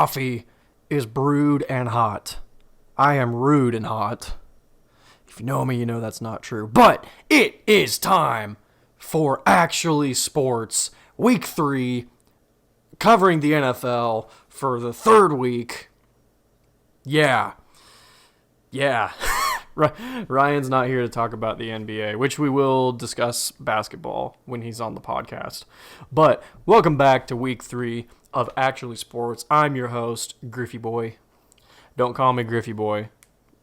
coffee is brewed and hot. I am rude and hot. If you know me, you know that's not true. But it is time for Actually Sports, Week 3, covering the NFL for the third week. Yeah. Ryan's not here to talk about the NBA, which we will discuss basketball when he's on the podcast. But welcome back to Week 3 of Actually Sports. I'm your host, Griffey Boy. Don't call me Griffey Boy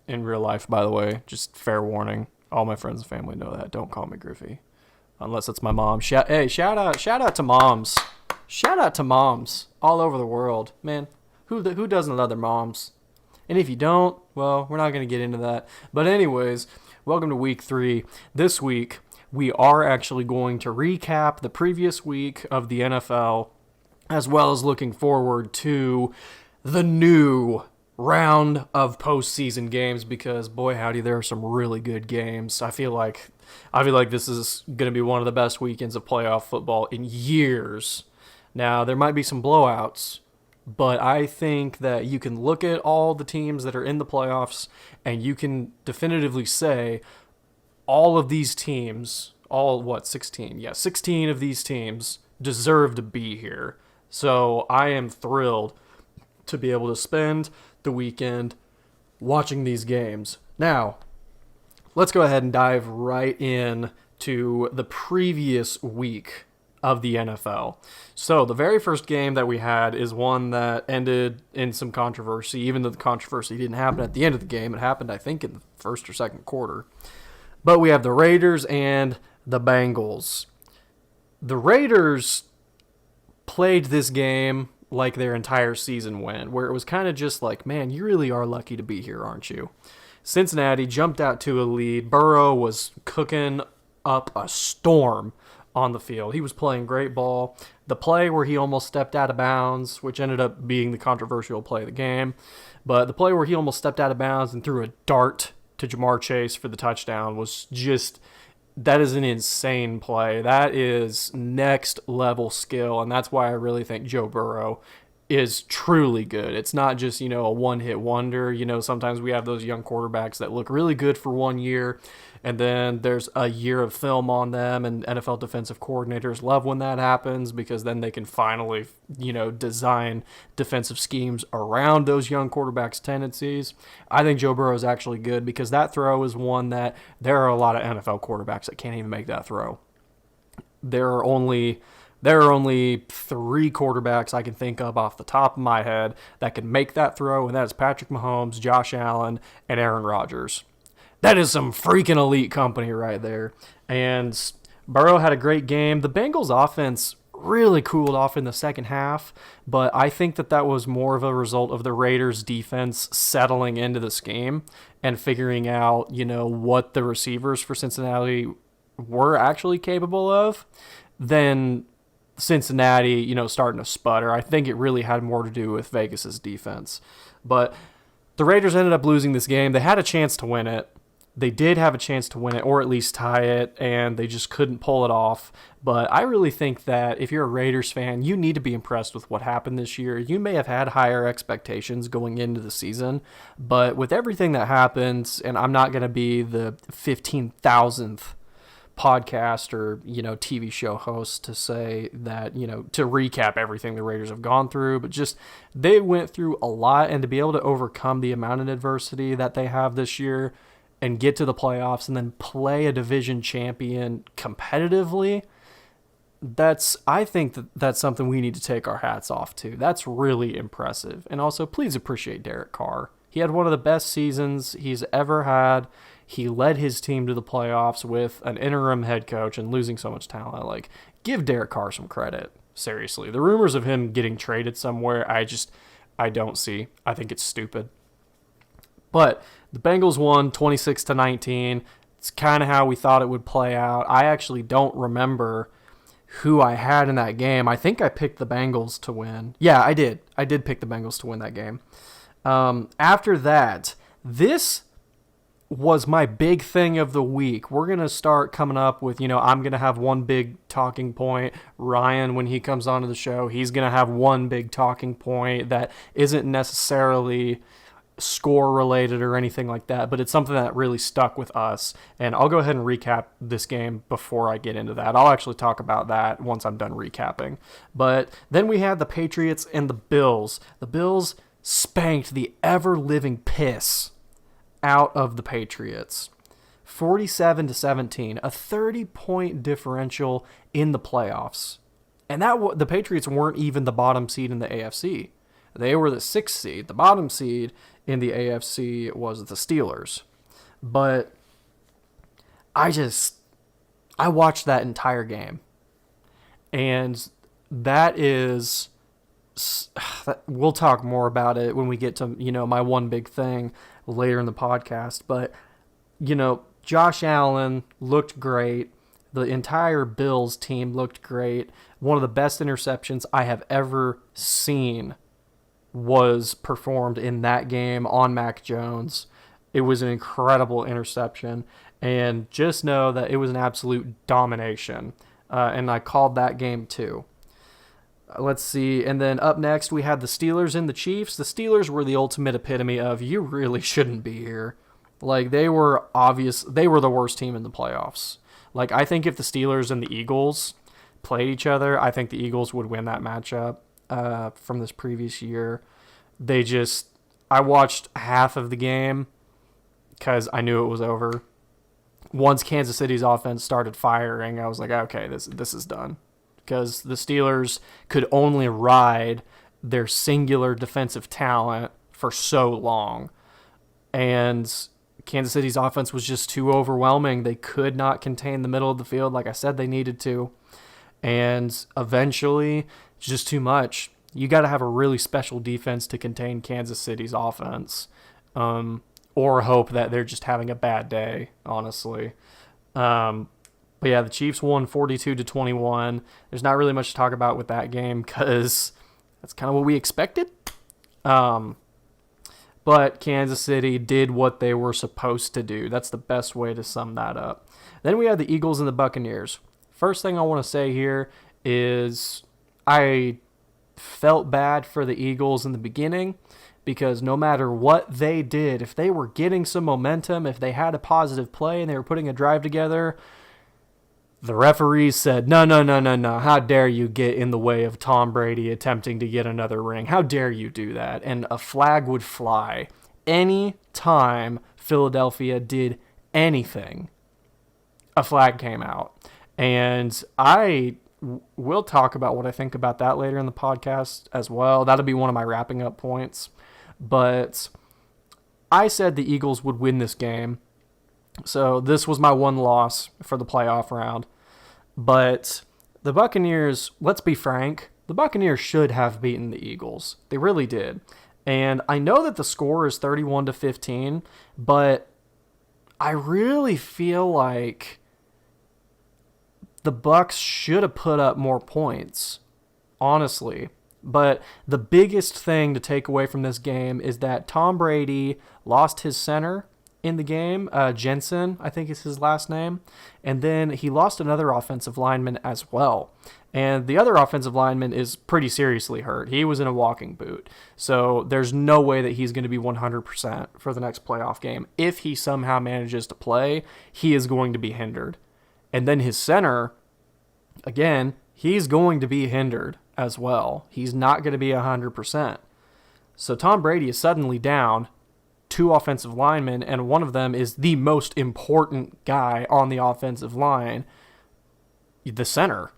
in real life, by the way. Just fair warning. All my friends and family know that. Don't call me Griffey. Unless it's my mom. Shout out to moms. Shout out to moms all over the world. Man, who doesn't love their moms? And if you don't, well, we're not going to get into that. But anyways, welcome to Week 3. This week, we are actually going to recap the previous week of the NFL, as well as looking forward to the new round of postseason games, because boy howdy, there are some really good games. I feel like this is going to be one of the best weekends of playoff football in years. Now, there might be some blowouts, but I think that you can look at all the teams that are in the playoffs and you can definitively say all of these teams, 16? Yeah, 16 of these teams deserve to be here. So I am thrilled to be able to spend the weekend watching these games. Now, let's go ahead and dive right in to the previous week of the NFL. So the very first game that we had is one that ended in some controversy, even though the controversy didn't happen at the end of the game. It happened, I think, in the first or second quarter. But we have the Raiders and the Bengals. The Raiders played this game like their entire season went, where it was kind of just like, man, you really are lucky to be here, aren't you? Cincinnati jumped out to a lead. Burrow was cooking up a storm on the field. He was playing great ball. The play where he almost stepped out of bounds, which ended up being the controversial play of the game, but the play where he almost stepped out of bounds and threw a dart to Jamar Chase for the touchdown was just, that is an insane play. That is next level skill, and that's why I really think Joe Burrow is truly good. It's not just, a one-hit wonder. Sometimes we have those young quarterbacks that look really good for 1 year, and then there's a year of film on them, and NFL defensive coordinators love when that happens because then they can finally, design defensive schemes around those young quarterbacks' tendencies. I think Joe Burrow is actually good because that throw is one that there are a lot of NFL quarterbacks that can't even make that throw. There are only 3 quarterbacks I can think of off the top of my head that can make that throw, and that is Patrick Mahomes, Josh Allen, and Aaron Rodgers. That is some freaking elite company right there. And Burrow had a great game. The Bengals offense really cooled off in the second half, but I think that was more of a result of the Raiders defense settling into this game and figuring out, what the receivers for Cincinnati were actually capable of than Cincinnati, starting to sputter. I think it really had more to do with Vegas's defense. But the Raiders ended up losing this game. They had a chance to win it. They did have a chance to win it or at least tie it, and they just couldn't pull it off. But I really think that if you're a Raiders fan, you need to be impressed with what happened this year. You may have had higher expectations going into the season, but with everything that happened, and I'm not going to be the 15,000th podcast or TV show host to say that to recap everything the Raiders have gone through, but just they went through a lot, and to be able to overcome the amount of adversity that they have this year and get to the playoffs and then play a division champion competitively, I think that's something we need to take our hats off to. That's really impressive. And also, please appreciate Derek Carr. He had one of the best seasons he's ever had. He led his team to the playoffs with an interim head coach and losing so much talent. Give Derek Carr some credit. Seriously. The rumors of him getting traded somewhere, I don't see. I think it's stupid. But the Bengals won 26-19. It's kind of how we thought it would play out. I actually don't remember who I had in that game. I think I picked the Bengals to win. Yeah, I did. I did pick the Bengals to win that game. After that, this was my big thing of the week. We're going to start coming up with, I'm going to have one big talking point. Ryan, when he comes onto the show, he's going to have one big talking point that isn't necessarily score related or anything like that, but it's something that really stuck with us. And I'll go ahead and recap this game before I get into that. I'll actually talk about that once I'm done recapping. But then we had the Patriots and the Bills. The Bills spanked the ever-living piss out of the Patriots. 47-17, a 30-point differential in the playoffs. And the Patriots weren't even the bottom seed in the AFC. They were the 6th seed. The bottom seed in the AFC was the Steelers. But I watched that entire game. And that is, we'll talk more about it when we get to, my one big thing later in the podcast. But, Josh Allen looked great. The entire Bills team looked great. One of the best interceptions I have ever seen was performed in that game on Mac Jones. It was an incredible interception, and just know that it was an absolute domination, and I called that game too. Let's see, and then up next we had the Steelers and the Chiefs. The Steelers were the ultimate epitome of, you really shouldn't be here. Like, they were the worst team in the playoffs. Like, I think if the Steelers and the Eagles played each other, I think the Eagles would win that matchup. From this previous year. I watched half of the game because I knew it was over. Once Kansas City's offense started firing, I was like, okay, this is done. Because the Steelers could only ride their singular defensive talent for so long. And Kansas City's offense was just too overwhelming. They could not contain the middle of the field like I said they needed to. And eventually, it's just too much. You got to have a really special defense to contain Kansas City's offense, or hope that they're just having a bad day, honestly. But yeah, the Chiefs won 42-21. There's not really much to talk about with that game because that's kind of what we expected. But Kansas City did what they were supposed to do. That's the best way to sum that up. Then we had the Eagles and the Buccaneers. First thing I want to say here is I felt bad for the Eagles in the beginning because no matter what they did, if they were getting some momentum, if they had a positive play and they were putting a drive together, the referees said, no, how dare you get in the way of Tom Brady attempting to get another ring? How dare you do that? And a flag would fly any time Philadelphia did anything. A flag came out. And I will talk about what I think about that later in the podcast as well. That'll be one of my wrapping up points. But I said the Eagles would win this game. So this was my one loss for the playoff round. But the Buccaneers, let's be frank, the Buccaneers should have beaten the Eagles. They really did. And I know that the score is 31-15, but I really feel like the Bucs should have put up more points, honestly. But the biggest thing to take away from this game is that Tom Brady lost his center in the game. Jensen, I think is his last name. And then he lost another offensive lineman as well. And the other offensive lineman is pretty seriously hurt. He was in a walking boot. So there's no way that he's going to be 100% for the next playoff game. If he somehow manages to play, he is going to be hindered. And then his center, again, he's going to be hindered as well. He's not going to be 100%. So Tom Brady is suddenly down 2 offensive linemen, and one of them is the most important guy on the offensive line, the center.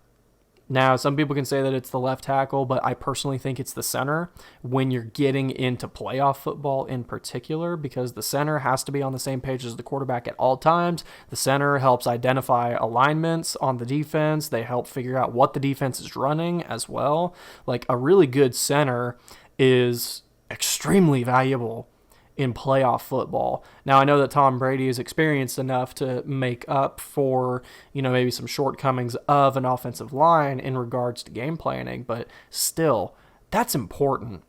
Now, some people can say that it's the left tackle, but I personally think it's the center when you're getting into playoff football in particular, because the center has to be on the same page as the quarterback at all times. The center helps identify alignments on the defense. They help figure out what the defense is running as well. Like, a really good center is extremely valuable in playoff football. Now, I know that Tom Brady is experienced enough to make up for, maybe some shortcomings of an offensive line in regards to game planning, but still, that's important.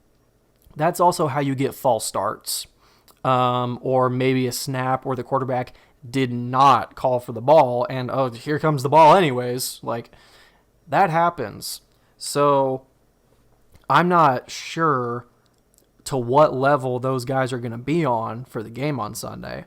That's also how you get false starts. or maybe a snap where the quarterback did not call for the ball and, oh, here comes the ball anyways. Like, that happens. So I'm not sure to what level those guys are going to be on for the game on Sunday.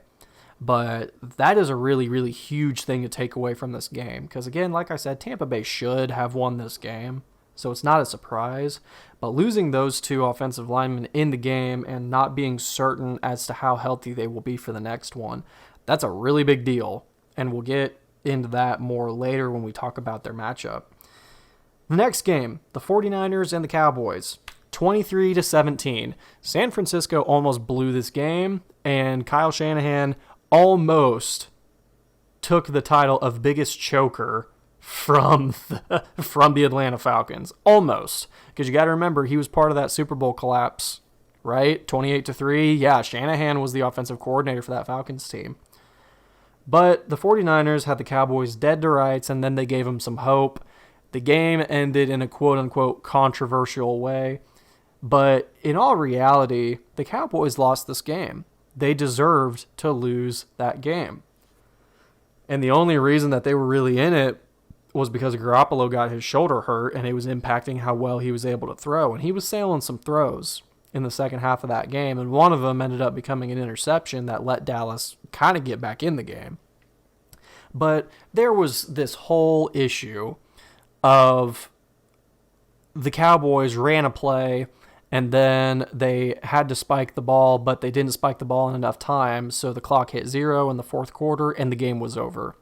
But that is a really, really huge thing to take away from this game. Because, again, like I said, Tampa Bay should have won this game. So it's not a surprise. But losing those two offensive linemen in the game and not being certain as to how healthy they will be for the next one, that's a really big deal. And we'll get into that more later when we talk about their matchup. The next game, the 49ers and the Cowboys. 23-17. San Francisco almost blew this game, and Kyle Shanahan almost took the title of biggest choker from the Atlanta Falcons. Almost. Because you got to remember, he was part of that Super Bowl collapse, right? 28-3. Yeah, Shanahan was the offensive coordinator for that Falcons team. But the 49ers had the Cowboys dead to rights, and then they gave them some hope. The game ended in a quote-unquote controversial way. But in all reality, the Cowboys lost this game. They deserved to lose that game. And the only reason that they were really in it was because Garoppolo got his shoulder hurt and it was impacting how well he was able to throw. And he was sailing some throws in the second half of that game. And one of them ended up becoming an interception that let Dallas kind of get back in the game. But there was this whole issue of the Cowboys ran a play and then they had to spike the ball, but they didn't spike the ball in enough time, so the clock hit 0 in the fourth quarter, and the game was over.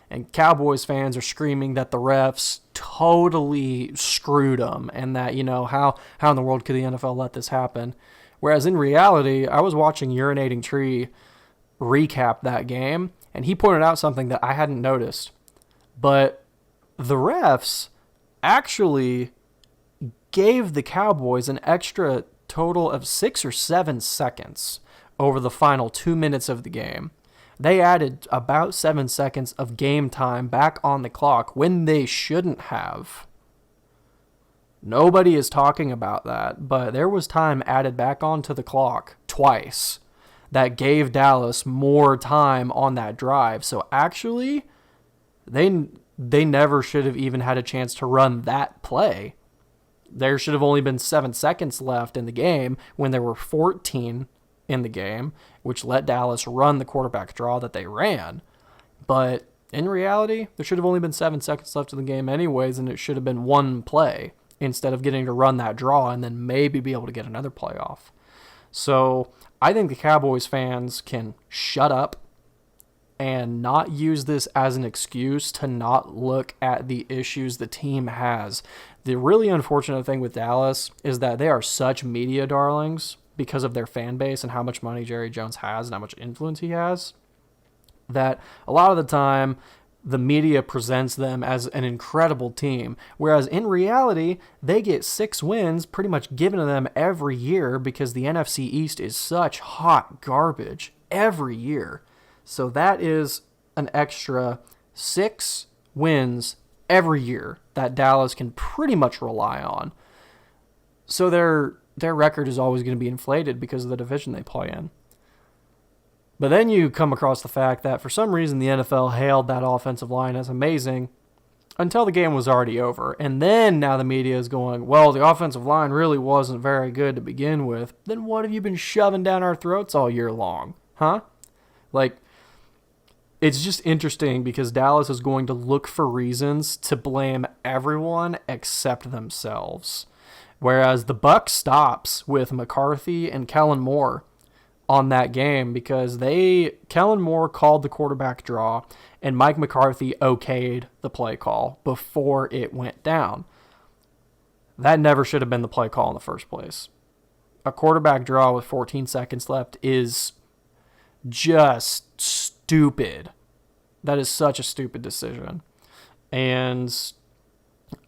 And Cowboys fans are screaming that the refs totally screwed them, and that, how in the world could the NFL let this happen? Whereas in reality, I was watching Urinating Tree recap that game, and he pointed out something that I hadn't noticed. But the refs actually gave the Cowboys an extra total of 6 or 7 seconds over the final 2 minutes of the game. They added about 7 seconds of game time back on the clock when they shouldn't have. Nobody is talking about that, but there was time added back onto the clock twice that gave Dallas more time on that drive. So actually, they never should have even had a chance to run that play. There should have only been 7 seconds left in the game when there were 14 in the game, which let Dallas run the quarterback draw that they ran. But in reality, there should have only been 7 seconds left in the game anyways, and it should have been one play instead of getting to run that draw and then maybe be able to get another play off. So I think the Cowboys fans can shut up and not use this as an excuse to not look at the issues the team has. The really unfortunate thing with Dallas is that they are such media darlings because of their fan base and how much money Jerry Jones has and how much influence he has, that a lot of the time the media presents them as an incredible team, whereas in reality, they get 6 wins pretty much given to them every year because the NFC East is such hot garbage every year. So that is an extra 6 wins every year that Dallas can pretty much rely on. So their record is always going to be inflated because of the division they play in. But then you come across the fact that for some reason the NFL hailed that offensive line as amazing until the game was already over. And then now the media is going, well, the offensive line really wasn't very good to begin with. Then what have you been shoving down our throats all year long? Huh? Like, it's just interesting because Dallas is going to look for reasons to blame everyone except themselves. Whereas the buck stops with McCarthy and Kellen Moore on that game because Kellen Moore called the quarterback draw and Mike McCarthy okayed the play call before it went down. That never should have been the play call in the first place. A quarterback draw with 14 seconds left is just stupid. That is such a stupid decision. And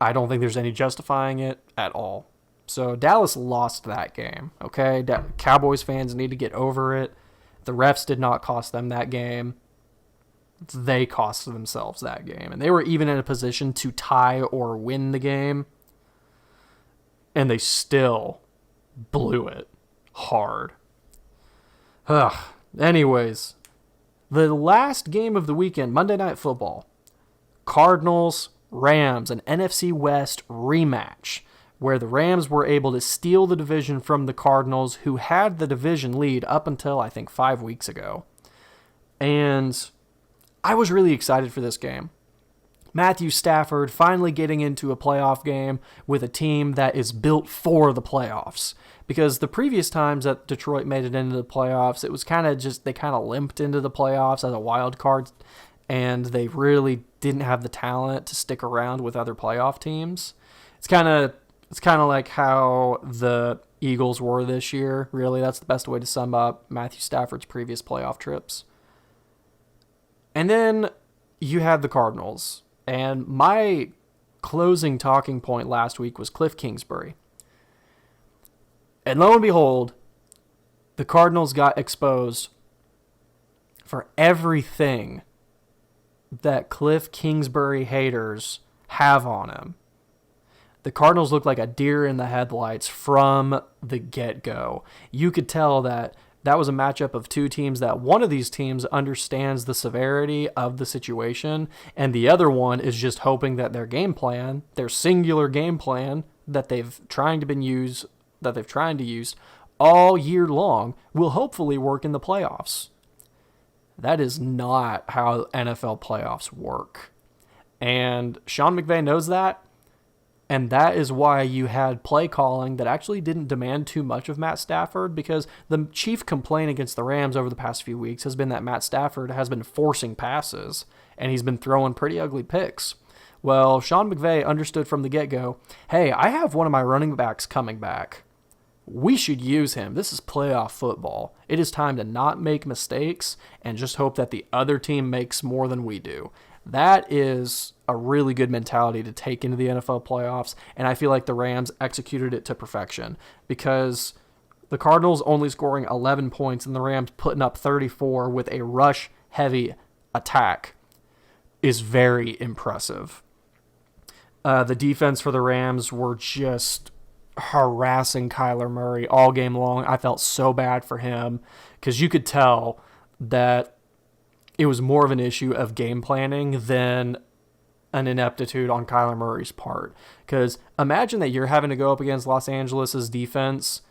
I don't think there's any justifying it at all. So Dallas lost that game, okay? Cowboys fans need to get over it. The refs did not cost them that game. They cost themselves that game. And they were even in a position to tie or win the game. And they still blew it hard. Ugh. Anyways, the last game of the weekend, Monday Night Football, Cardinals, Rams, an NFC West rematch, where the Rams were able to steal the division from the Cardinals, who had the division lead up until, I think, 5 weeks ago. And I was really excited for this game. Matthew Stafford finally getting into a playoff game with a team that is built for the playoffs. Because the previous times that Detroit made it into the playoffs, it was kind of just, they kind of limped into the playoffs as a wild card, and they really didn't have the talent to stick around with other playoff teams. It's kind of like how the Eagles were this year. Really, that's the best way to sum up Matthew Stafford's previous playoff trips. And then you had the Cardinals. And my closing talking point last week was Cliff Kingsbury. And lo and behold, the Cardinals got exposed for everything that Cliff Kingsbury haters have on him. The Cardinals looked like a deer in the headlights from the get-go. You could tell that was a matchup of two teams that one of these teams understands the severity of the situation, and the other one is just hoping that their game plan, their singular game plan that they've tried to use all year long, will hopefully work in the playoffs. That is not how NFL playoffs work. And Sean McVay knows that. And that is why you had play calling that actually didn't demand too much of Matt Stafford, because the chief complaint against the Rams over the past few weeks has been that Matt Stafford has been forcing passes, and he's been throwing pretty ugly picks. Well, Sean McVay understood from the get-go, hey, I have one of my running backs coming back. We should use him. This is playoff football. It is time to not make mistakes and just hope that the other team makes more than we do. That is a really good mentality to take into the NFL playoffs, and I feel like the Rams executed it to perfection, because the Cardinals only scoring 11 points and the Rams putting up 34 with a rush-heavy attack is very impressive. The defense for the Rams were just harassing Kyler Murray all game long. I felt so bad for him, because you could tell that it was more of an issue of game planning than an ineptitude on Kyler Murray's part. Because imagine that you're having to go up against Los Angeles' defense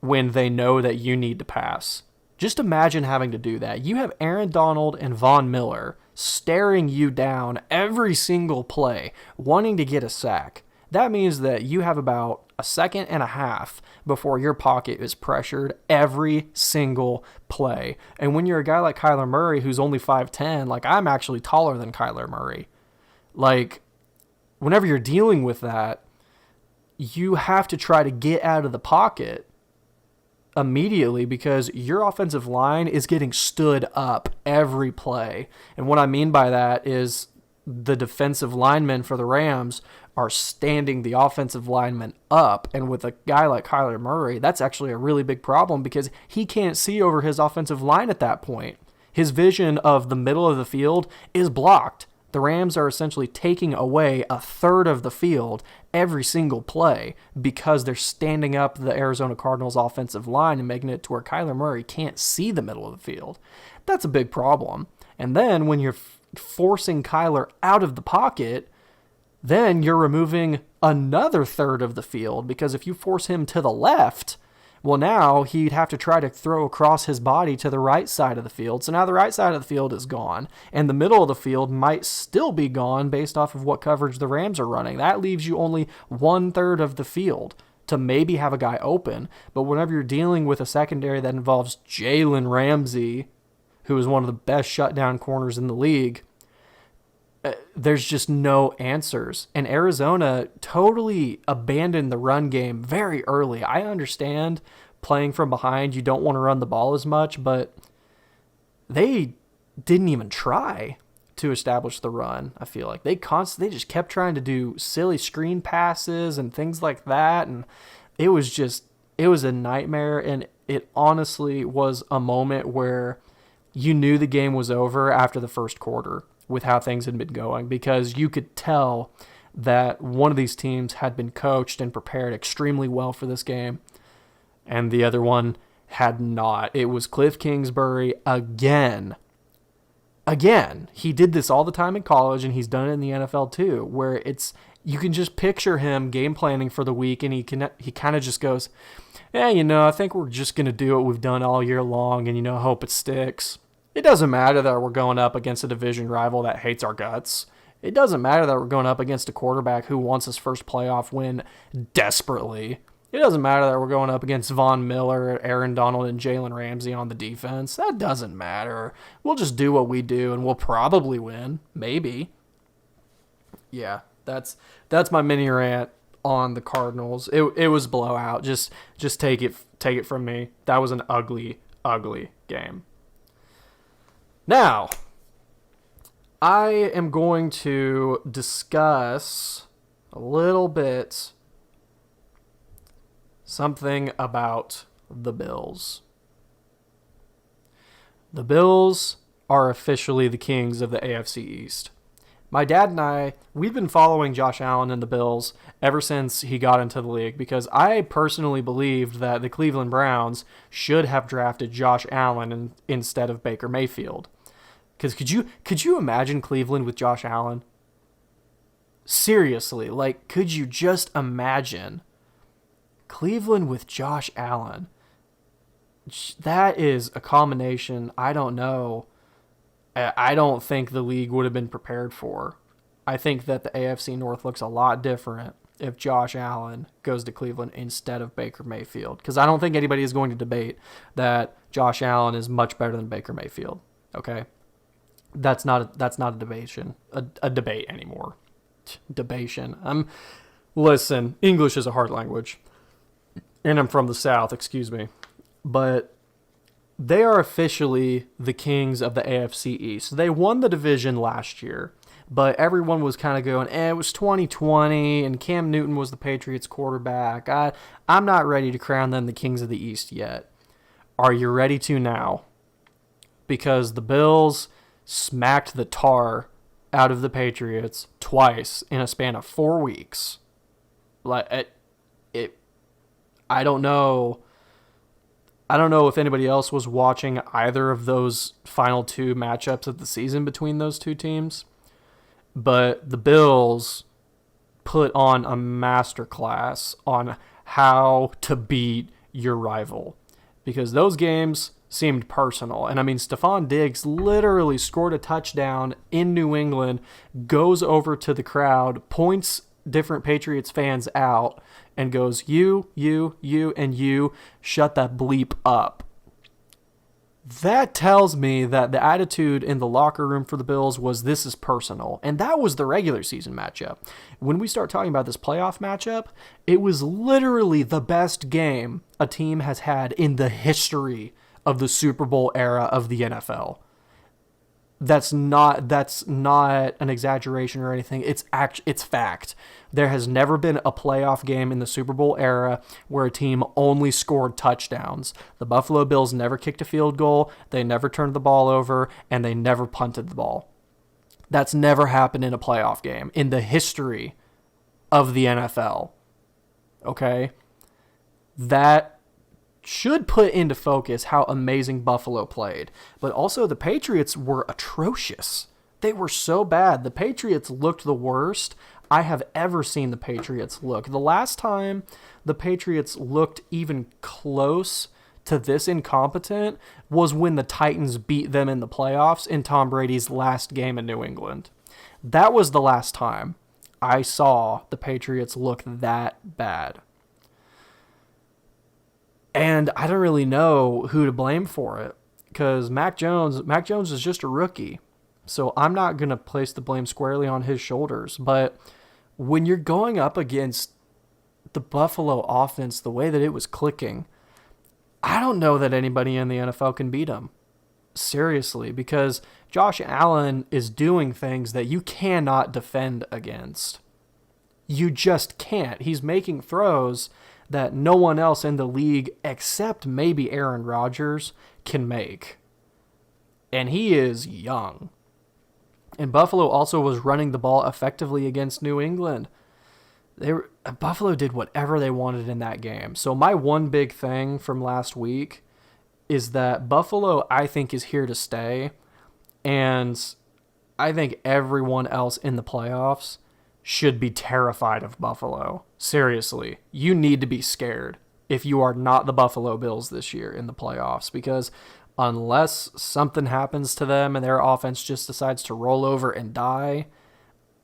when they know that you need to pass. Just imagine having to do that. You have Aaron Donald and Von Miller staring you down every single play, wanting to get a sack. That means that you have about a second and a half before your pocket is pressured every single play. And when you're a guy like Kyler Murray, who's only 5'10", like, I'm actually taller than Kyler Murray. Like, whenever you're dealing with that, you have to try to get out of the pocket immediately, because your offensive line is getting stood up every play. And what I mean by that is the defensive linemen for the Rams are standing the offensive linemen up. And with a guy like Kyler Murray, that's actually a really big problem, because he can't see over his offensive line at that point. His vision of the middle of the field is blocked. The Rams are essentially taking away a third of the field every single play because they're standing up the Arizona Cardinals offensive line and making it to where Kyler Murray can't see the middle of the field. That's a big problem. And then when you're forcing Kyler out of the pocket, then you're removing another third of the field, because if you force him to the left, well, now he'd have to try to throw across his body to the right side of the field. So now the right side of the field is gone, and the middle of the field might still be gone based off of what coverage the Rams are running. That leaves you only 1/3 of the field to maybe have a guy open. But whenever you're dealing with a secondary that involves Jalen Ramsey, who is one of the best shutdown corners in the league, there's just no answers. And Arizona totally abandoned the run game very early. I understand playing from behind, you don't want to run the ball as much, but they didn't even try to establish the run. I feel like they just kept trying to do silly screen passes and things like that, and it was a nightmare. And it honestly was a moment where you knew the game was over after the first quarter with how things had been going, because you could tell that one of these teams had been coached and prepared extremely well for this game, and the other one had not. It was Cliff Kingsbury again. Again, he did this all the time in college, and he's done it in the NFL too, where you can just picture him game planning for the week, and he kind of just goes, I think we're just going to do what we've done all year long and, hope it sticks. It doesn't matter that we're going up against a division rival that hates our guts. It doesn't matter that we're going up against a quarterback who wants his first playoff win desperately. It doesn't matter that we're going up against Von Miller, Aaron Donald, and Jalen Ramsey on the defense. That doesn't matter. We'll just do what we do, and we'll probably win. Maybe. Yeah, that's my mini rant on the Cardinals. It was blowout. Just take it from me. That was an ugly, ugly game. Now, I am going to discuss a little bit something about the Bills. The Bills are officially the kings of the AFC East. My dad and I, we've been following Josh Allen and the Bills ever since he got into the league because I personally believed that the Cleveland Browns should have drafted Josh Allen instead of Baker Mayfield. Because could you imagine Cleveland with Josh Allen? Seriously, could you just imagine Cleveland with Josh Allen? That is a combination I don't know. I don't think the league would have been prepared for. I think that the AFC North looks a lot different if Josh Allen goes to Cleveland instead of Baker Mayfield. Because I don't think anybody is going to debate that Josh Allen is much better than Baker Mayfield. Okay? That's not a debate anymore. Debation. Listen, English is a hard language. And I'm from the South, excuse me. But they are officially the kings of the AFC East. They won the division last year, but everyone was kind of going, it was 2020, and Cam Newton was the Patriots quarterback. I'm not ready to crown them the kings of the East yet. Are you ready to now? Because the Bills smacked the tar out of the Patriots twice in a span of 4 weeks. I don't know if anybody else was watching either of those final two matchups of the season between those two teams, but the Bills put on a masterclass on how to beat your rival because those games seemed personal. And Stephon Diggs literally scored a touchdown in New England, goes over to the crowd, points different Patriots fans out, and goes, you, and you, shut that bleep up. That tells me that the attitude in the locker room for the Bills was this is personal. And that was the regular season matchup. When we start talking about this playoff matchup, it was literally the best game a team has had in the history of the Super Bowl era of the NFL. That's not an exaggeration or anything. It's fact. There has never been a playoff game in the Super Bowl era where a team only scored touchdowns. The Buffalo Bills never kicked a field goal, they never turned the ball over, and they never punted the ball. That's never happened in a playoff game in the history of the NFL. Okay? That should put into focus how amazing Buffalo played. But also the Patriots were atrocious. They were so bad. The Patriots looked the worst I have ever seen the Patriots look. The last time the Patriots looked even close to this incompetent was when the Titans beat them in the playoffs in Tom Brady's last game in New England. That was the last time I saw the Patriots look that bad. And I don't really know who to blame for it because Mac Jones is just a rookie. So I'm not going to place the blame squarely on his shoulders. But when you're going up against the Buffalo offense, the way that it was clicking, I don't know that anybody in the NFL can beat him. Seriously, because Josh Allen is doing things that you cannot defend against. You just can't. He's making throws that no one else in the league except maybe Aaron Rodgers can make. And he is young. And Buffalo also was running the ball effectively against New England. Buffalo did whatever they wanted in that game. So my one big thing from last week is that Buffalo, I think, is here to stay. And I think everyone else in the playoffs should be terrified of Buffalo. Seriously, you need to be scared if you are not the Buffalo Bills this year in the playoffs, because unless something happens to them and their offense just decides to roll over and die,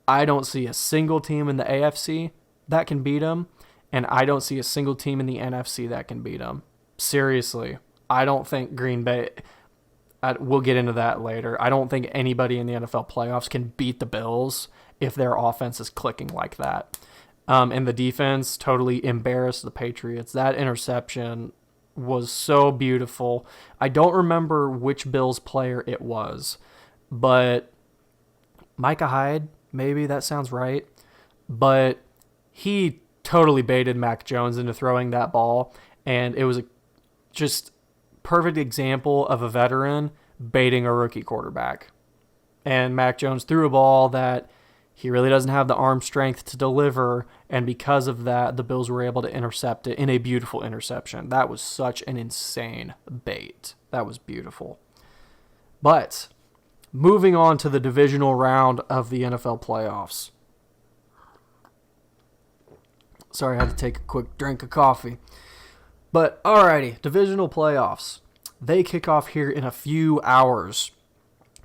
I don't see a single team in the AFC that can beat them, and I don't see a single team in the NFC that can beat them. Seriously, I don't think Green Bay... we'll get into that later. I don't think anybody in the NFL playoffs can beat the Bills if their offense is clicking like that. And the defense totally embarrassed the Patriots. That interception was so beautiful. I don't remember which Bills player it was, but Micah Hyde, maybe that sounds right. But he totally baited Mac Jones into throwing that ball, and it was just perfect example of a veteran baiting a rookie quarterback. And Mac Jones threw a ball that he really doesn't have the arm strength to deliver, and because of that, the Bills were able to intercept it in a beautiful interception. That was such an insane bait. That was beautiful. But moving on to the divisional round of the NFL playoffs. Sorry, I had to take a quick drink of coffee. But alrighty, divisional playoffs. They kick off here in a few hours.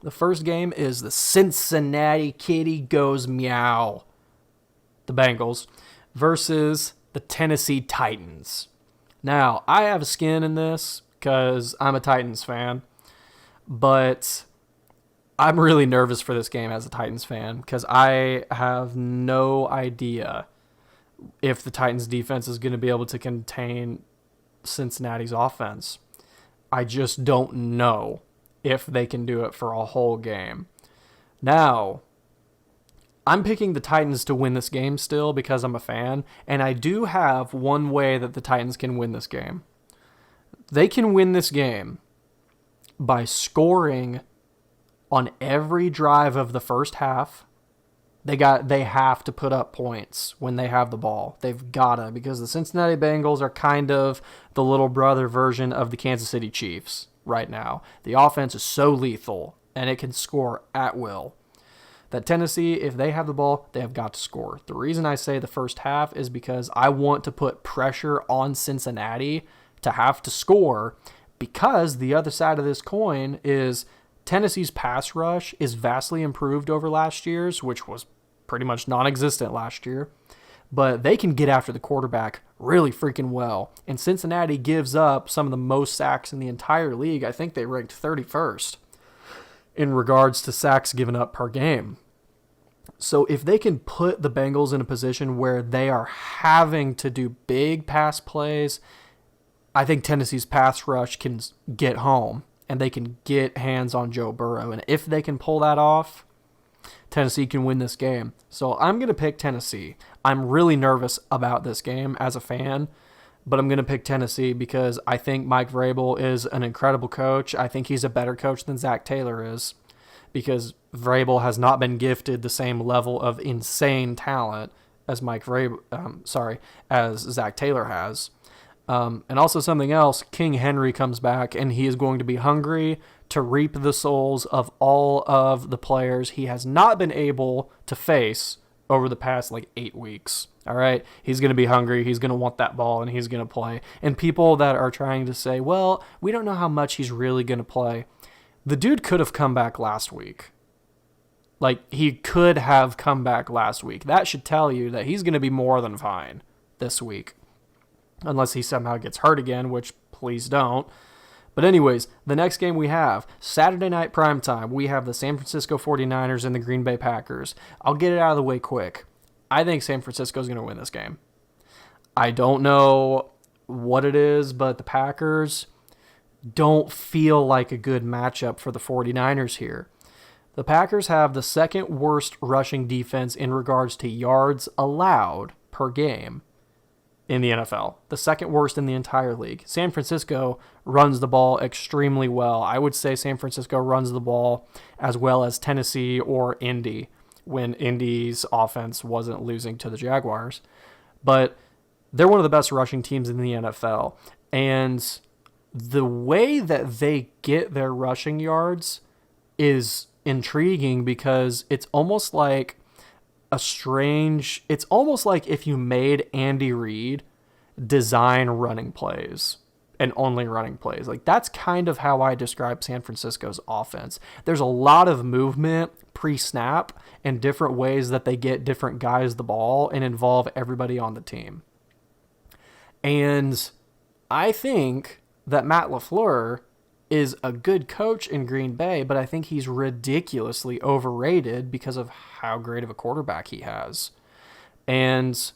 The first game is the Cincinnati Kitty Goes Meow, the Bengals, versus the Tennessee Titans. Now, I have a skin in this because I'm a Titans fan, but I'm really nervous for this game as a Titans fan because I have no idea if the Titans defense is going to be able to contain Cincinnati's offense. I just don't know if they can do it for a whole game. Now, I'm picking the Titans to win this game still because I'm a fan, and I do have one way that the Titans can win this game. They can win this game by scoring on every drive of the first half. They have to put up points when they have the ball. They've gotta, because the Cincinnati Bengals are kind of the little brother version of the Kansas City Chiefs right now. The offense is so lethal, and it can score at will. That Tennessee, if they have the ball, they have got to score. The reason I say the first half is because I want to put pressure on Cincinnati to have to score, because the other side of this coin is Tennessee's pass rush is vastly improved over last year's, which was pretty much non-existent last year. But they can get after the quarterback really freaking well. And Cincinnati gives up some of the most sacks in the entire league. I think they ranked 31st in regards to sacks given up per game. So if they can put the Bengals in a position where they are having to do big pass plays, I think Tennessee's pass rush can get home and they can get hands on Joe Burrow. And if they can pull that off, Tennessee can win this game. So I'm going to pick Tennessee. I'm really nervous about this game as a fan, but I'm going to pick Tennessee because I think Mike Vrabel is an incredible coach. I think he's a better coach than Zach Taylor is, because Vrabel has not been gifted the same level of insane talent as as Zach Taylor has. And also something else, King Henry comes back, and he is going to be hungry to reap the souls of all of the players he has not been able to face over the past 8 weeks. All right, he's going to be hungry. He's going to want that ball, and he's going to play. And people that are trying to say, well, we don't know how much he's really going to play. The dude could have come back last week. He could have come back last week. That should tell you that he's going to be more than fine this week. Unless he somehow gets hurt again, which please don't. But anyways, the next game we have, Saturday night primetime, we have the San Francisco 49ers and the Green Bay Packers. I'll get it out of the way quick. I think San Francisco is going to win this game. I don't know what it is, but the Packers don't feel like a good matchup for the 49ers here. The Packers have the second worst rushing defense in regards to yards allowed per game in the NFL. The second worst in the entire league. San Francisco runs the ball extremely well. I would say San Francisco runs the ball as well as Tennessee or Indy, when Indy's offense wasn't losing to the Jaguars. But they're one of the best rushing teams in the NFL. And the way that they get their rushing yards is intriguing because it's almost like it's almost like if you made Andy Reid design running plays and only running plays. Like, that's kind of how I describe San Francisco's offense. There's a lot of movement pre-snap and different ways that they get different guys the ball and involve everybody on the team. And I think that Matt LaFleur is a good coach in Green Bay, but I think he's ridiculously overrated because of how great of a quarterback he has. And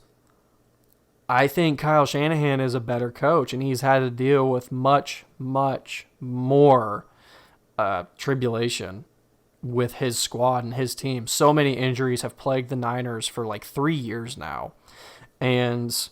I think Kyle Shanahan is a better coach, and he's had to deal with much, much more tribulation with his squad and his team. So many injuries have plagued the Niners for like 3 years now. And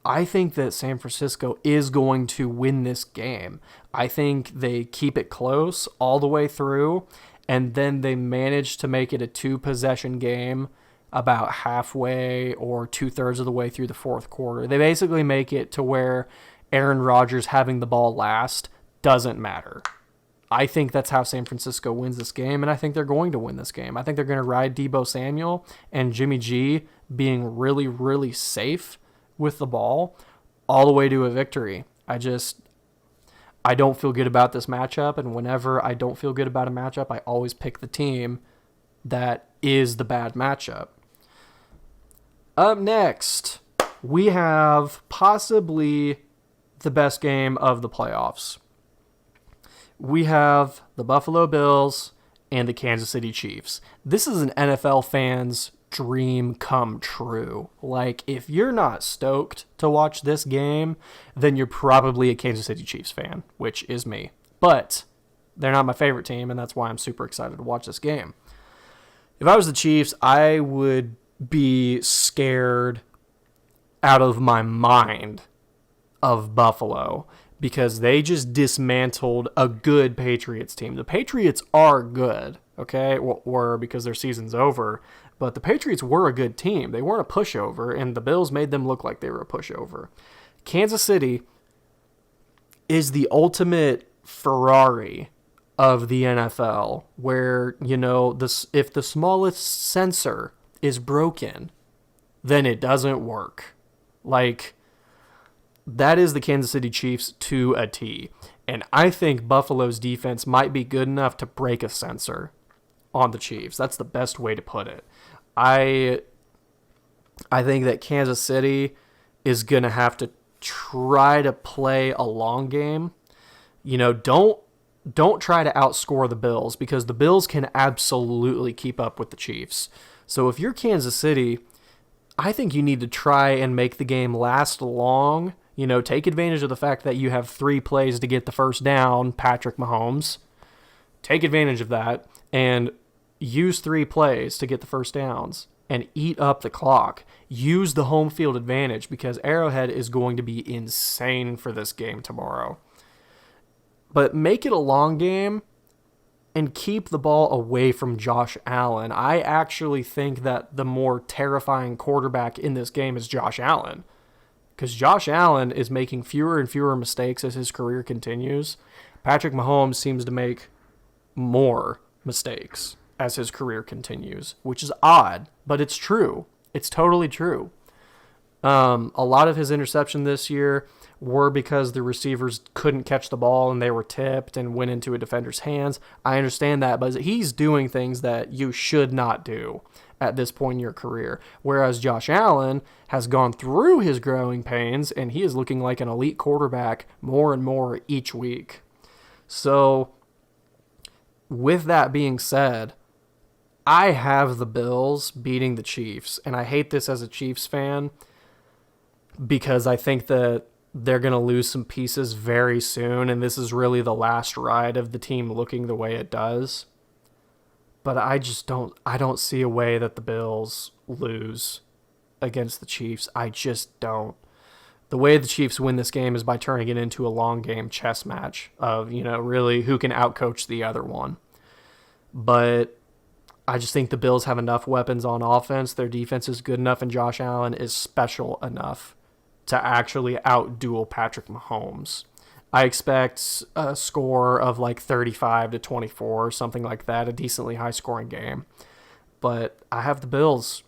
I think that San Francisco is going to win this game. I think they keep it close all the way through, and then they manage to make it a 2-possession game about halfway or 2/3 of the way through the fourth quarter. They basically make it to where Aaron Rodgers having the ball last doesn't matter. I think that's how San Francisco wins this game, and I think they're going to win this game. I think they're going to ride Deebo Samuel and Jimmy G being really, really safe with the ball all the way to a victory. I don't feel good about this matchup, and whenever I don't feel good about a matchup, I always pick the team that is the bad matchup. Up next, we have possibly the best game of the playoffs. We have the Buffalo Bills and the Kansas City Chiefs. This is an NFL fan's dream come true. Like, if you're not stoked to watch this game, then you're probably a Kansas City Chiefs fan, which is me. But they're not my favorite team, and that's why I'm super excited to watch this game. If I was the Chiefs, I would be scared out of my mind of Buffalo because they just dismantled a good Patriots team. The Patriots are good, okay? Or because their season's over. But the Patriots were a good team. They weren't a pushover, and the Bills made them look like they were a pushover. Kansas City is the ultimate Ferrari of the NFL, where, if the smallest sensor is broken, then it doesn't work. Like, that is the Kansas City Chiefs to a T. And I think Buffalo's defense might be good enough to break a sensor on the Chiefs. That's the best way to put it. I think that Kansas City is going to have to try to play a long game. Don't try to outscore the Bills because the Bills can absolutely keep up with the Chiefs. So if you're Kansas City, I think you need to try and make the game last long. Take advantage of the fact that you have 3 plays to get the first down, Patrick Mahomes. Take advantage of that and use 3 plays to get the first downs and eat up the clock. Use the home field advantage because Arrowhead is going to be insane for this game tomorrow. But make it a long game and keep the ball away from Josh Allen. I actually think that the more terrifying quarterback in this game is Josh Allen because Josh Allen is making fewer and fewer mistakes as his career continues. Patrick Mahomes seems to make more mistakes as his career continues, which is odd, but it's true. It's totally true. A lot of his interception this year were because the receivers couldn't catch the ball and they were tipped and went into a defender's hands. I understand that, but he's doing things that you should not do at this point in your career. Whereas Josh Allen has gone through his growing pains and he is looking like an elite quarterback more and more each week. So with that being said, I have the Bills beating the Chiefs, and I hate this as a Chiefs fan because I think that they're going to lose some pieces very soon, and this is really the last ride of the team looking the way it does. But I don't see a way that the Bills lose against the Chiefs. I just don't. The way the Chiefs win this game is by turning it into a long game chess match of, really who can outcoach the other one. But I just think the Bills have enough weapons on offense. Their defense is good enough, and Josh Allen is special enough to actually outduel Patrick Mahomes. I expect a score of like 35-24, something like that, a decently high-scoring game. But I have the Bills.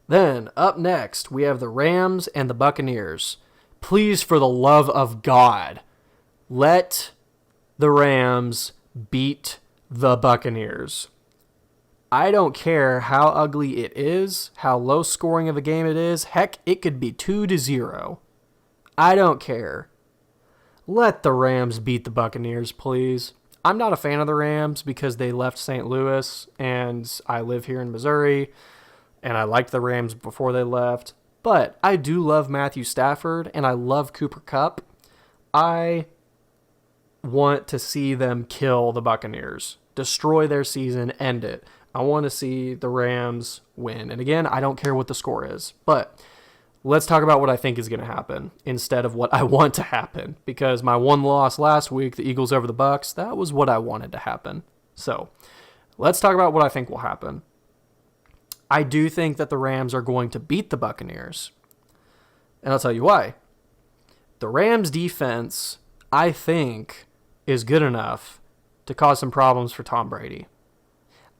Then, up next, we have the Rams and the Buccaneers. Please, for the love of God, let the Rams beat the Buccaneers. I don't care how ugly it is, how low scoring of a game it is. Heck, it could be 2-0. I don't care. Let the Rams beat the Buccaneers, please. I'm not a fan of the Rams because they left St. Louis, and I live here in Missouri, and I liked the Rams before they left. But I do love Matthew Stafford, and I love Cooper Kupp. I want to see them kill the Buccaneers, destroy their season, end it. I want to see the Rams win. And again, I don't care what the score is, but let's talk about what I think is going to happen instead of what I want to happen, because my one loss last week, the Eagles over the Bucks, that was what I wanted to happen. So let's talk about what I think will happen. I do think that the Rams are going to beat the Buccaneers, and I'll tell you why. The Rams defense, I think, is good enough to cause some problems for Tom Brady.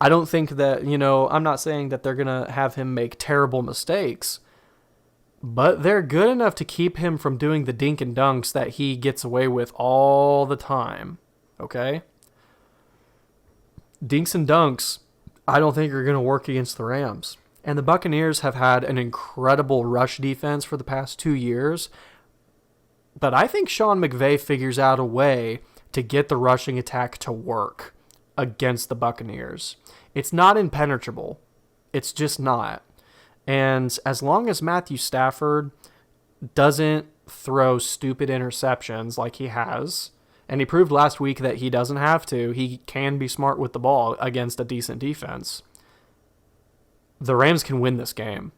I don't think that, I'm not saying that they're going to have him make terrible mistakes, but they're good enough to keep him from doing the dink and dunks that he gets away with all the time, okay? Dinks and dunks, I don't think are going to work against the Rams. And the Buccaneers have had an incredible rush defense for the past 2 years, but I think Sean McVay figures out a way to get the rushing attack to work against the Buccaneers. It's not impenetrable. It's just not. And as long as Matthew Stafford doesn't throw stupid interceptions like he has, and he proved last week that he doesn't have to, he can be smart with the ball against a decent defense, the Rams can win this game.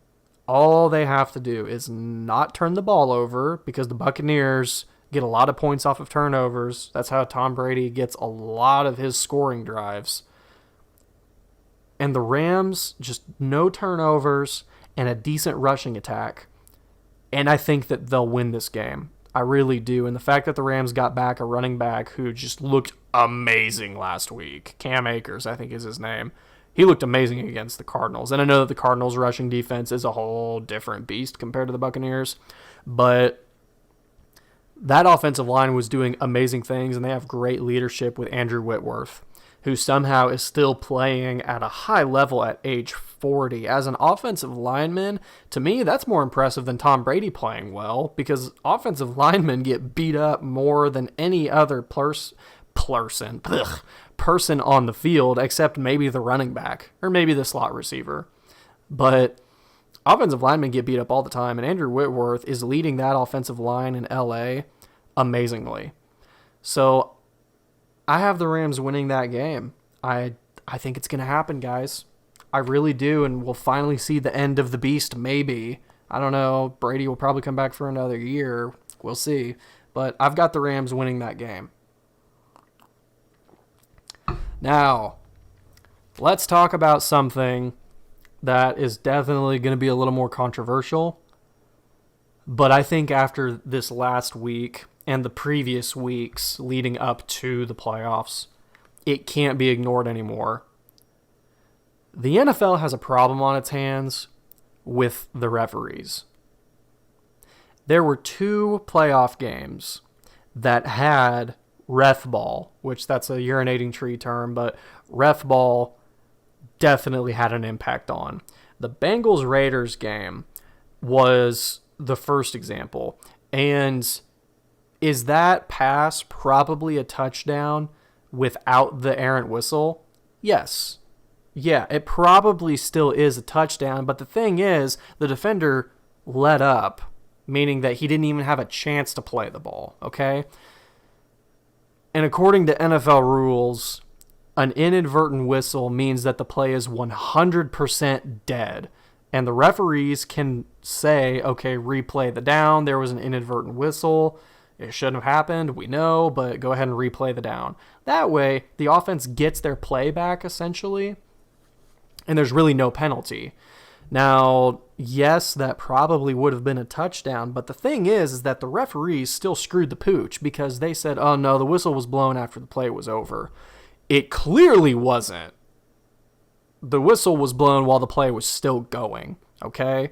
All they have to do is not turn the ball over, because the Buccaneers get a lot of points off of turnovers. That's how Tom Brady gets a lot of his scoring drives. And the Rams, just no turnovers and a decent rushing attack. And I think that they'll win this game. I really do. And the fact that the Rams got back a running back who just looked amazing last week, Cam Akers, I think is his name. He looked amazing against the Cardinals. And I know that the Cardinals' rushing defense is a whole different beast compared to the Buccaneers. But that offensive line was doing amazing things, and they have great leadership with Andrew Whitworth, who somehow is still playing at a high level at age 40. As an offensive lineman, to me, that's more impressive than Tom Brady playing well, because offensive linemen get beat up more than any other person on the field, except maybe the running back or maybe the slot receiver. But offensive linemen get beat up all the time, and Andrew Whitworth is leading that offensive line in LA amazingly. So I have the Rams winning that game. I think it's going to happen, guys. I really do, and we'll finally see the end of the beast, maybe. I don't know. Brady will probably come back for another year. We'll see. But I've got the Rams winning that game. Now, let's talk about something that is definitely going to be a little more controversial. But I think after this last week and the previous weeks leading up to the playoffs, it can't be ignored anymore. The NFL has a problem on its hands with the referees. There were 2 playoff games that had ref ball, which that's a urinating tree term, but ref ball definitely had an impact on. The Bengals-Raiders game was the first example. And is that pass probably a touchdown without the errant whistle? Yes. Yeah, it probably still is a touchdown, but the thing is, the defender let up, meaning that he didn't even have a chance to play the ball, okay? And according to NFL rules, an inadvertent whistle means that the play is 100% dead. And the referees can say, okay, replay the down. There was an inadvertent whistle. It shouldn't have happened. We know, but go ahead and replay the down. That way, the offense gets their play back, essentially, and there's really no penalty. Now, yes, that probably would have been a touchdown, but the thing is that the referees still screwed the pooch because they said, oh no, the whistle was blown after the play was over. It clearly wasn't. The whistle was blown while the play was still going, okay?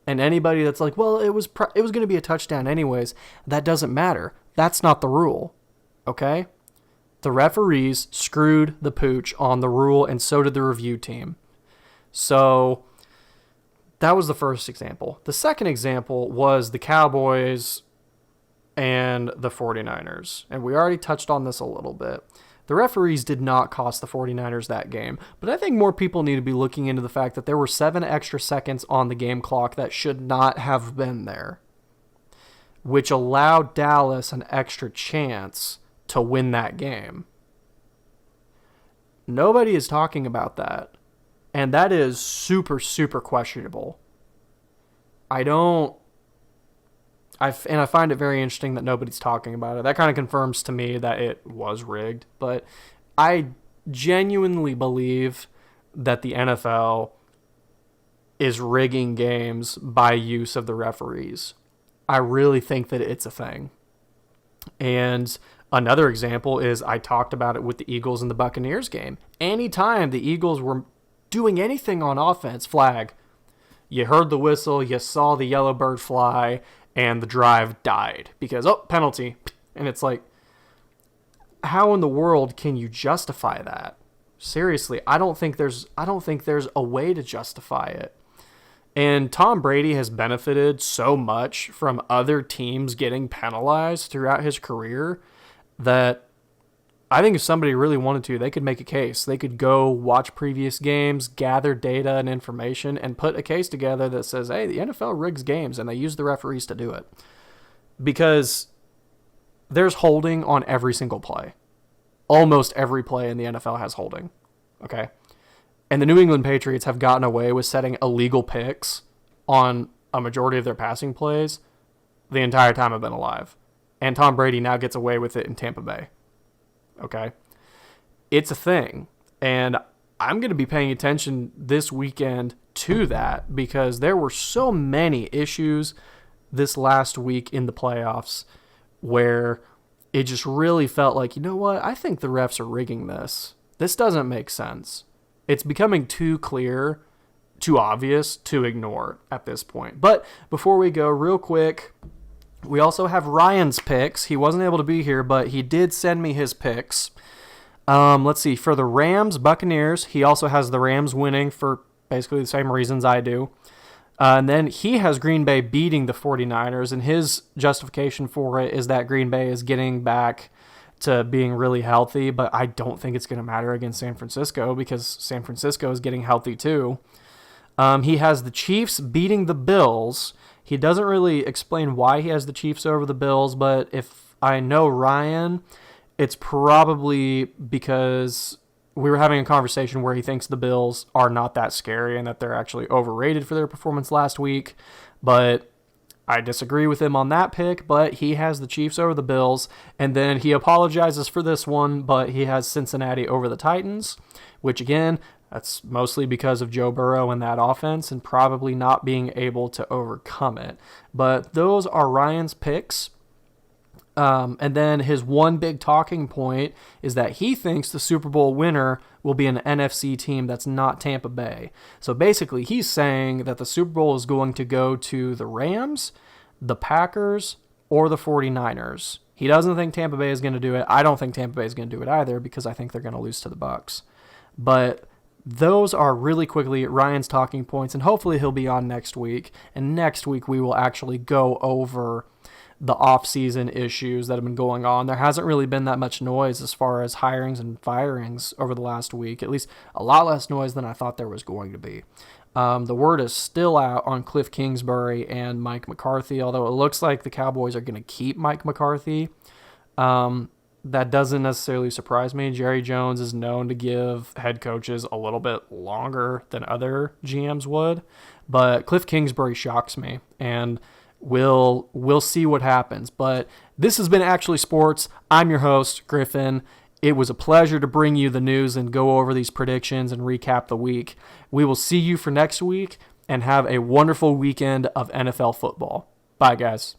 And anybody that's like, well, it was going to be a touchdown anyways, that doesn't matter. That's not the rule, okay? The referees screwed the pooch on the rule, and so did the review team. So that was the first example. The second example was the Cowboys and the 49ers. And we already touched on this a little bit. The referees did not cost the 49ers that game, but I think more people need to be looking into the fact that there were 7 extra seconds on the game clock that should not have been there, which allowed Dallas an extra chance to win that game. Nobody is talking about that, and that is super, super questionable. I find it very interesting that nobody's talking about it. That kind of confirms to me that it was rigged. But I genuinely believe that the NFL is rigging games by use of the referees. I really think that it's a thing. And another example is I talked about it with the Eagles and the Buccaneers game. Anytime the Eagles were doing anything on offense, flag, you heard the whistle, you saw the yellow bird fly, and the drive died because, penalty. And it's like, how in the world can you justify that? Seriously, I don't think there's a way to justify it. And Tom Brady has benefited so much from other teams getting penalized throughout his career that I think if somebody really wanted to, they could make a case. They could go watch previous games, gather data and information, and put a case together that says, hey, the NFL rigs games, and they use the referees to do it. Because there's holding on every single play. Almost every play in the NFL has holding. Okay? And the New England Patriots have gotten away with setting illegal picks on a majority of their passing plays the entire time I've been alive. And Tom Brady now gets away with it in Tampa Bay. Okay? It's a thing. And I'm going to be paying attention this weekend to that because there were so many issues this last week in the playoffs where it just really felt like, you know what? I think the refs are rigging this. This doesn't make sense. It's becoming too clear, too obvious to ignore at this point. But before we go, real quick, we also have Ryan's picks. He wasn't able to be here, but he did send me his picks. Let's see. For the Rams, Buccaneers, he also has the Rams winning for basically the same reasons I do. And then he has Green Bay beating the 49ers, and his justification for it is that Green Bay is getting back to being really healthy, but I don't think it's going to matter against San Francisco because San Francisco is getting healthy too. He has the Chiefs beating the Bills. He doesn't really explain why he has the Chiefs over the Bills, but if I know Ryan, it's probably because we were having a conversation where he thinks the Bills are not that scary and that they're actually overrated for their performance last week. But I disagree with him on that pick, but he has the Chiefs over the Bills. And then he apologizes for this one, but he has Cincinnati over the Titans, which again, that's mostly because of Joe Burrow and that offense and probably not being able to overcome it. But those are Ryan's picks. And then his one big talking point is that he thinks the Super Bowl winner will be an NFC team that's not Tampa Bay. So basically he's saying that the Super Bowl is going to go to the Rams, the Packers, or the 49ers. He doesn't think Tampa Bay is going to do it. I don't think Tampa Bay is going to do it either because I think they're going to lose to the Bucs. But those are really quickly Ryan's talking points, and hopefully he'll be on next week. And next week we will actually go over the off-season issues that have been going on. There hasn't really been that much noise as far as hirings and firings over the last week, at least a lot less noise than I thought there was going to be. The word is still out on Cliff Kingsbury and Mike McCarthy, although it looks like the Cowboys are going to keep Mike McCarthy. That doesn't necessarily surprise me. Jerry Jones is known to give head coaches a little bit longer than other GMs would, but Cliff Kingsbury shocks me, and we'll see what happens. But this has been Actually Sports. I'm your host, Griffin. It was a pleasure to bring you the news and go over these predictions and recap the week. We will see you for next week. and have a wonderful weekend of NFL football. Bye, guys.